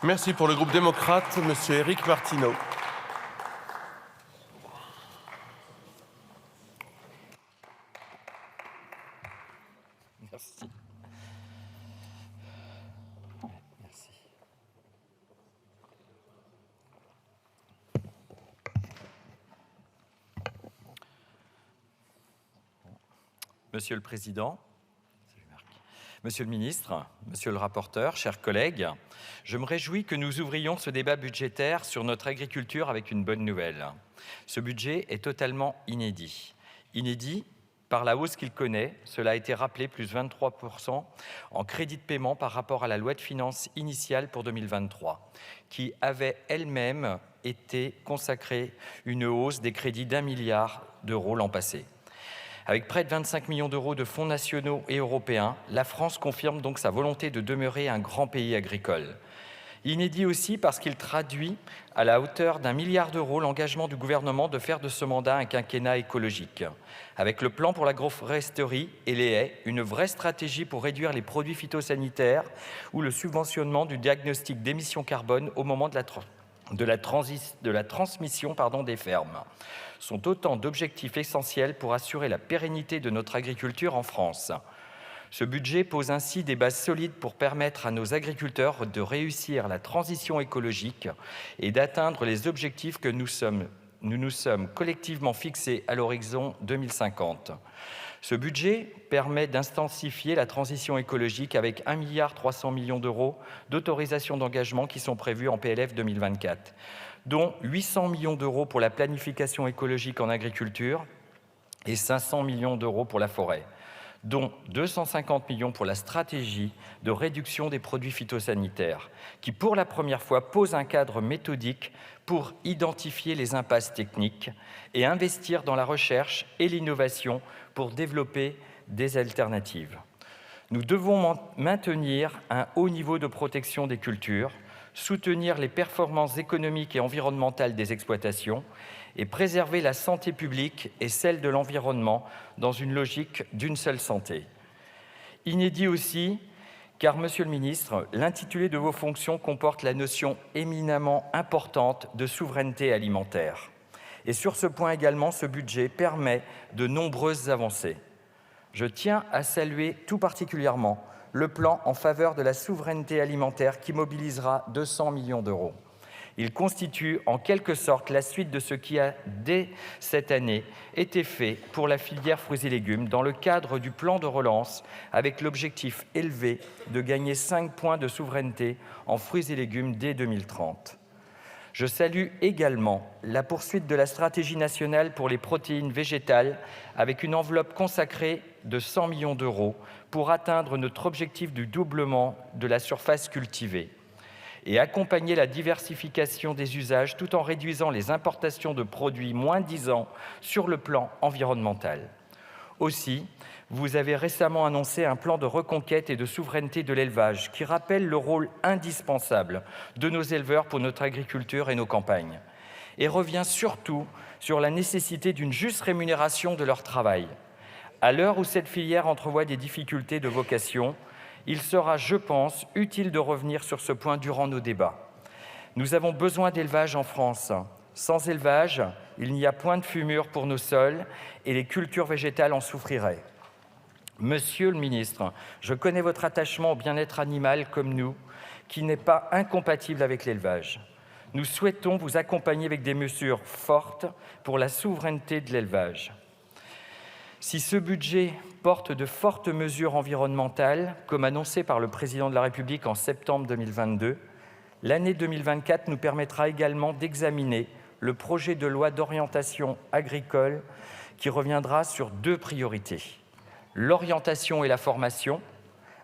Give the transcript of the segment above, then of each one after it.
Merci pour le groupe démocrate, Monsieur Éric Martineau. Merci. Monsieur le Président, Monsieur le Ministre, Monsieur le rapporteur, chers collègues, je me réjouis que nous ouvrions ce débat budgétaire sur notre agriculture avec une bonne nouvelle. Ce budget est totalement inédit. Inédit par la hausse qu'il connaît, cela a été rappelé, plus 23% en crédit de paiement par rapport à la loi de finances initiale pour 2023, qui avait elle-même été consacrée une hausse des crédits d'1 milliard d'euros l'an passé. Avec près de 25 millions d'euros de fonds nationaux et européens, la France confirme donc sa volonté de demeurer un grand pays agricole. Inédit aussi parce qu'il traduit à la hauteur d'1 milliard d'euros l'engagement du gouvernement de faire de ce mandat un quinquennat écologique. Avec le plan pour l'agroforesterie et les haies, une vraie stratégie pour réduire les produits phytosanitaires ou le subventionnement du diagnostic d'émissions carbone au moment de la transmission des fermes sont autant d'objectifs essentiels pour assurer la pérennité de notre agriculture en France. Ce budget pose ainsi des bases solides pour permettre à nos agriculteurs de réussir la transition écologique et d'atteindre les objectifs que nous nous sommes collectivement fixés à l'horizon 2050. Ce budget permet d'intensifier la transition écologique avec 1,3 milliard d'euros d'autorisations d'engagement qui sont prévues en PLF 2024, dont 800 millions d'euros pour la planification écologique en agriculture et 500 millions d'euros pour la forêt, dont 250 millions pour la stratégie de réduction des produits phytosanitaires, qui pour la première fois pose un cadre méthodique pour identifier les impasses techniques et investir dans la recherche et l'innovation pour développer des alternatives. Nous devons maintenir un haut niveau de protection des cultures, soutenir les performances économiques et environnementales des exploitations et préserver la santé publique et celle de l'environnement dans une logique d'une seule santé. Inédit aussi, car, Monsieur le Ministre, l'intitulé de vos fonctions comporte la notion éminemment importante de souveraineté alimentaire. Et sur ce point également, ce budget permet de nombreuses avancées. Je tiens à saluer tout particulièrement le plan en faveur de la souveraineté alimentaire qui mobilisera 200 millions d'euros. Il constitue en quelque sorte la suite de ce qui a, dès cette année, été fait pour la filière fruits et légumes dans le cadre du plan de relance, avec l'objectif élevé de gagner 5 points de souveraineté en fruits et légumes dès 2030. Je salue également la poursuite de la stratégie nationale pour les protéines végétales avec une enveloppe consacrée de 100 millions d'euros pour atteindre notre objectif du doublement de la surface cultivée et accompagner la diversification des usages tout en réduisant les importations de produits moins-disants sur le plan environnemental. Aussi, vous avez récemment annoncé un plan de reconquête et de souveraineté de l'élevage qui rappelle le rôle indispensable de nos éleveurs pour notre agriculture et nos campagnes et revient surtout sur la nécessité d'une juste rémunération de leur travail. À l'heure où cette filière entrevoit des difficultés de vocation, il sera, je pense, utile de revenir sur ce point durant nos débats. Nous avons besoin d'élevage en France. Sans élevage, il n'y a point de fumure pour nos sols et les cultures végétales en souffriraient. Monsieur le ministre, je connais votre attachement au bien-être animal comme nous, qui n'est pas incompatible avec l'élevage. Nous souhaitons vous accompagner avec des mesures fortes pour la souveraineté de l'élevage. Si ce budget porte de fortes mesures environnementales, comme annoncé par le Président de la République en septembre 2022, l'année 2024 nous permettra également d'examiner le projet de loi d'orientation agricole qui reviendra sur 2 priorités, l'orientation et la formation,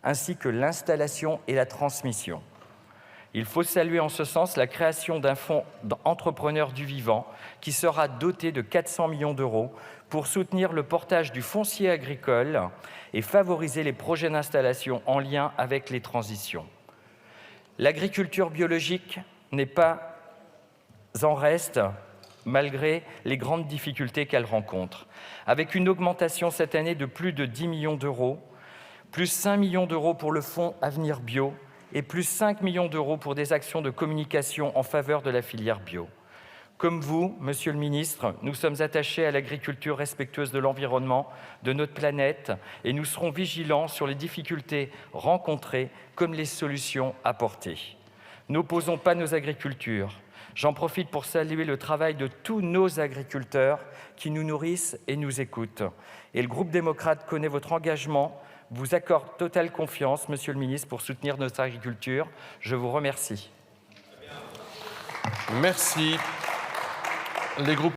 ainsi que l'installation et la transmission. Il faut saluer en ce sens la création d'un fonds d'entrepreneurs du vivant qui sera doté de 400 millions d'euros pour soutenir le portage du foncier agricole et favoriser les projets d'installation en lien avec les transitions. L'agriculture biologique n'est pas en reste malgré les grandes difficultés qu'elle rencontre, avec une augmentation cette année de plus de 10 millions d'euros, plus 5 millions d'euros pour le fonds Avenir Bio et plus 5 millions d'euros pour des actions de communication en faveur de la filière bio. Comme vous, Monsieur le ministre, nous sommes attachés à l'agriculture respectueuse de l'environnement, de notre planète, et nous serons vigilants sur les difficultés rencontrées comme les solutions apportées. N'opposons pas nos agricultures. J'en profite pour saluer le travail de tous nos agriculteurs qui nous nourrissent et nous écoutent. Et le groupe démocrate connaît votre engagement, vous accorde totale confiance, Monsieur le ministre, pour soutenir notre agriculture. Je vous remercie. Merci. Les groupes